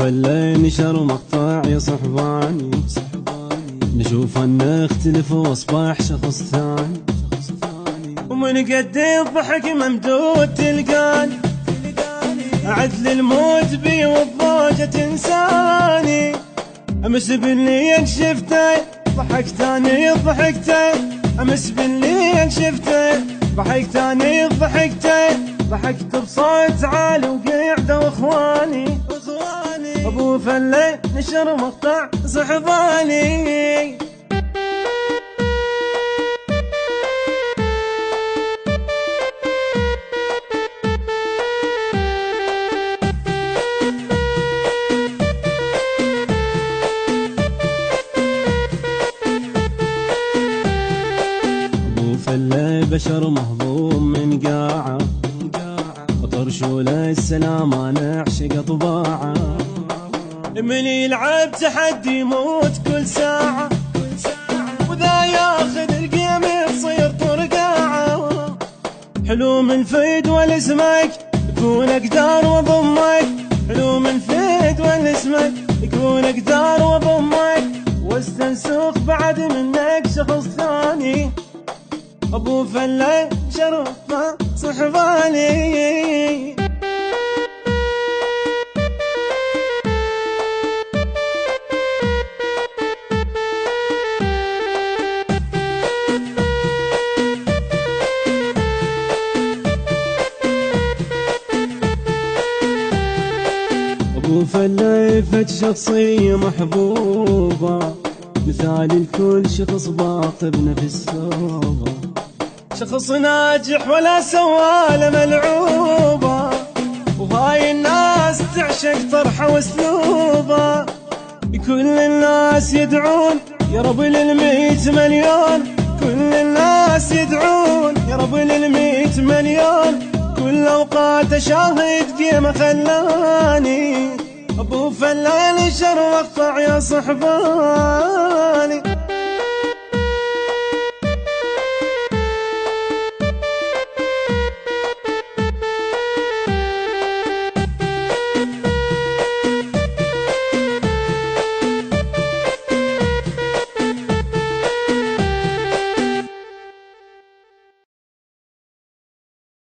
فلين نشر مقطع يا صحباني، نشوف ان نختلف واصبح شخص ثاني، ومن قد الضحك ممدود تلقاني، عدل الموت بي والضوجة تنساني، امس بالليل شفته ضحكتاني ضحكته، امس بالليل شفته ضحكتاني ضحكته، ضحكت بصوت عالي وقعدوا اخواني، ابو فلين نشر مقطع صحباني. ابو فلين بشر مهضوم من قاعه، وطرشول السلام انا اعشق طباعه، من يلعب تحدي يموت كل ساعة، وذا ياخذ القيم يصير طرقاعة، حلو من فيد والاسمك يكون اقدار وضمك، حلو من فيد والاسمك يكون اقدار وضمك، واستنسخ بعد منك شخص ثاني، ابو فلين شرفه صحباني. ابو فليفة شخصية محبوبة، مثال الكل شخص باقي بنفس ثوبه، شخص ناجح ولا سوالة ملعوبة، وهاي الناس تعشق طرحه واسلوبه، كل الناس يدعون يا رب لل100 مليون، كل الناس يدعون يا رب لل100 مليون، كل اوقات شاهد قيمة خلاني، ابو فلين شر مقطع يا صحبان.